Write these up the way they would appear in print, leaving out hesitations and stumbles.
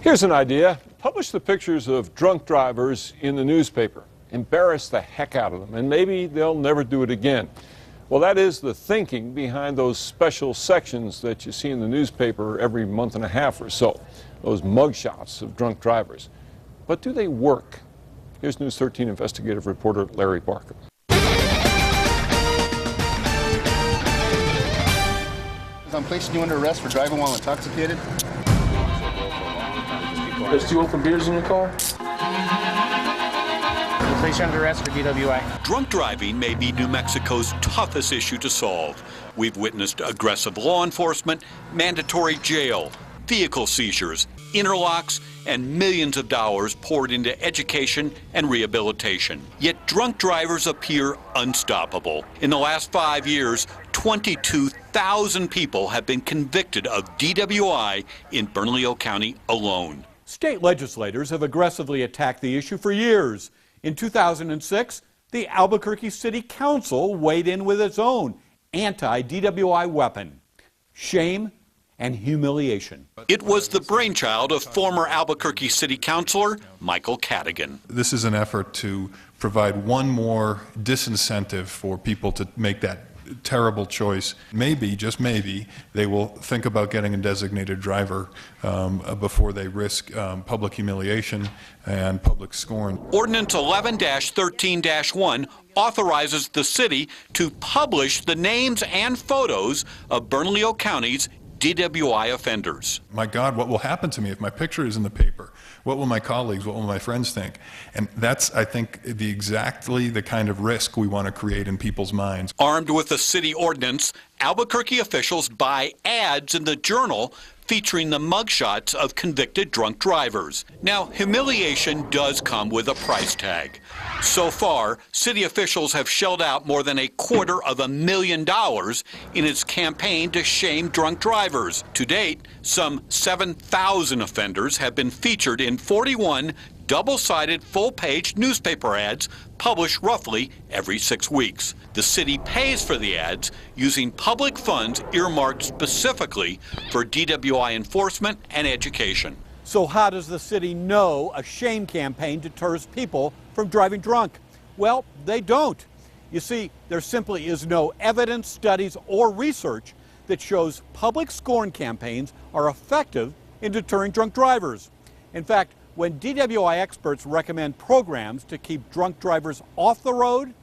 Here's an idea. Publish the pictures of drunk drivers in the newspaper. Embarrass the heck out of them, and maybe they'll never do it again. Well, that is the thinking behind those special sections that you see in the newspaper every month and a half or so, those mugshots of drunk drivers. But do they work? Here's News 13 investigative reporter Larry Barker. I'm placing you under arrest for driving while intoxicated. There's 2 open beers in your car? We'll place you under arrest for DWI. Drunk driving may be New Mexico's toughest issue to solve. We've witnessed aggressive law enforcement, mandatory jail, vehicle seizures, interlocks, and millions of dollars poured into education and rehabilitation. Yet drunk drivers appear unstoppable. In the last 5 years, 22,000 people have been convicted of DWI in Bernalillo County alone. State legislators have aggressively attacked the issue for years. In 2006, the Albuquerque City Council weighed in with its own anti-DWI weapon: shame and humiliation. It was the brainchild of former Albuquerque City Councilor Michael Cadigan. This is an effort to provide one more disincentive for people to make that terrible choice. Maybe, just maybe, they will think about getting a designated driver before they risk public humiliation and public scorn. Ordinance 11-13-1 authorizes the city to publish the names and photos of Bernalillo County's DWI offenders. My God, what will happen to me if my picture is in the paper? What will my colleagues, what will my friends think? And that's, I think, exactly the kind of risk we want to create in people's minds. Armed with the city ordinance, Albuquerque officials buy ads in the Journal featuring the mugshots of convicted drunk drivers. Now, humiliation does come with a price tag. So far, city officials have shelled out more than $250,000 in its campaign to shame drunk drivers. To date, some 7,000 offenders have been featured in 41 double-sided full-page newspaper ads published roughly every 6 weeks. The city pays for the ads using public funds earmarked specifically for DWI enforcement and education. So how does the city know a shame campaign deters people from driving drunk? Well, they don't. You see, there simply is no evidence, studies, or research that shows public scorn campaigns are effective in deterring drunk drivers. In fact, when DWI experts recommend programs to keep drunk drivers off the road,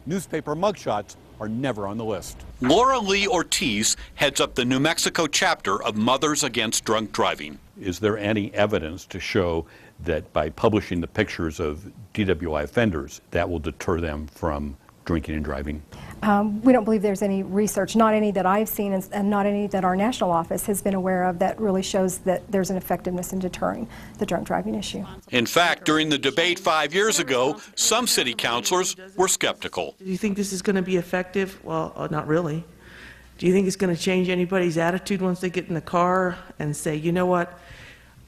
newspaper mugshots are never on the list. Laura Lee Ortiz heads up the New Mexico chapter of Mothers Against Drunk Driving. Is there any evidence to show that by publishing the pictures of DWI offenders, that will deter them from drinking and driving? We don't believe there's any research, not any that I've seen and not any that our national office has been aware of, that really shows that there's an effectiveness in deterring the drunk driving issue. In fact, during the debate 5 years ago, some city councilors were skeptical. Do you think this is going to be effective? Well, not really. Do you think it's going to change anybody's attitude once they get in the car and say, you know what,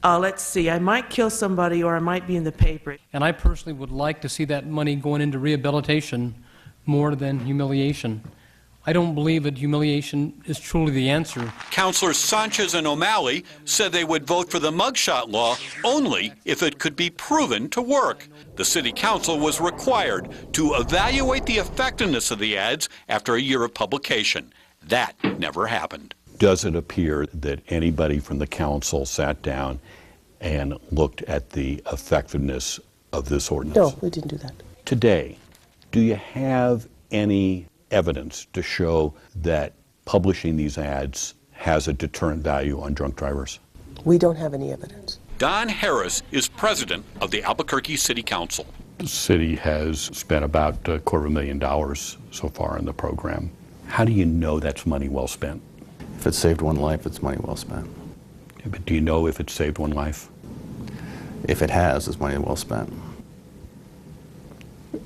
let's see, I might kill somebody or I might be in the paper? And I personally would like to see that money going into rehabilitation more than humiliation. I don't believe that humiliation is truly the answer. Councilors Sanchez and O'Malley said they would vote for the mugshot law only if it could be proven to work. The city council was required to evaluate the effectiveness of the ads after a year of publication. That never happened. Does it appear that anybody from the council sat down and looked at the effectiveness of this ordinance? No, we didn't do that. Today, do you have any evidence to show that publishing these ads has a deterrent value on drunk drivers? We don't have any evidence. Don Harris is president of the Albuquerque City Council. The city has spent about $250,000 so far in the program. How do you know that's money well spent? If it saved one life, it's money well spent. Yeah, but do you know if it saved one life? If it has, it's money well spent.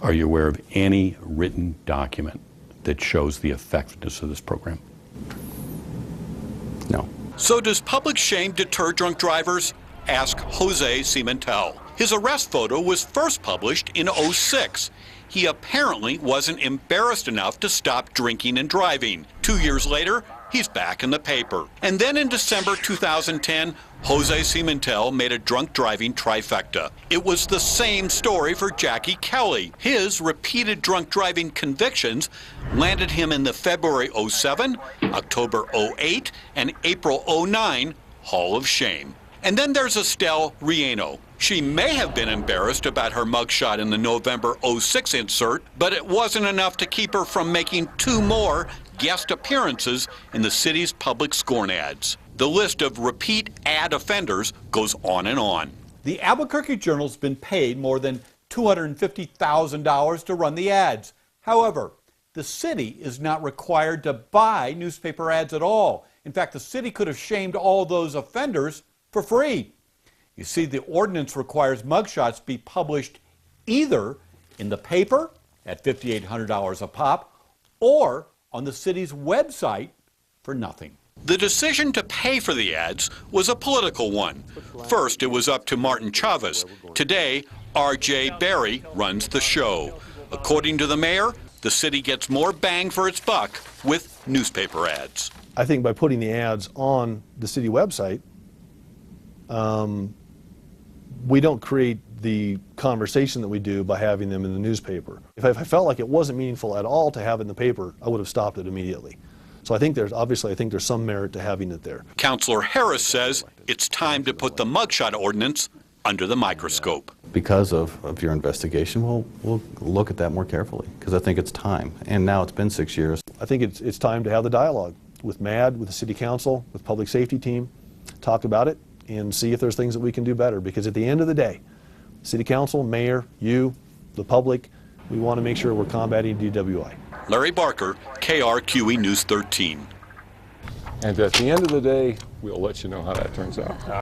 Are you aware of any written document that shows the effectiveness of this program? No. So does public shame deter drunk drivers? Ask Jose Cimentel. His arrest photo was first published in '06. he apparently wasn't embarrassed enough to stop drinking and driving. 2 years later, he's back in the paper. And then in December 2010, Jose Cimentel made a drunk driving trifecta. It was the same story for Jackie Kelly. His repeated drunk driving convictions landed him in the February 07, October 08, and April 09 Hall of Shame. And then there's Estelle Rieno. She may have been embarrassed about her mugshot in the November 06 insert, but it wasn't enough to keep her from making 2 more guest appearances in the city's public scorn ads. The list of repeat ad offenders goes on and on. The Albuquerque Journal's been paid more than $250,000 to run the ads. However, the city is not required to buy newspaper ads at all. In fact, the city could have shamed all those offenders for free. You see, the ordinance requires mugshots be published either in the paper at $5,800 a pop or on the city's website for nothing. The decision to pay for the ads was a political one. First, it was up to Martin Chavez. Today, R.J. Berry runs the show. According to the mayor, the city gets more bang for its buck with newspaper ads. I think by putting the ads on the city website, we don't create the conversation that we do by having them in the newspaper. If I felt like it wasn't meaningful at all to have it in the paper, I would have stopped it immediately. So I think there's some merit to having it there. Councilor Harris says it's time to put the mugshot ordinance under the microscope. Because of your investigation, we'll look at that more carefully, because I think it's time. And now it's been 6 years. I think it's time to have the dialogue with MAD, with the city council, with public safety team, talk about it and see if there's things that we can do better. Because at the end of the day, city council, mayor, you, the public, we want to make sure we're combating DWI. Larry Barker, KRQE News 13. And at the end of the day, we'll let you know how that turns out.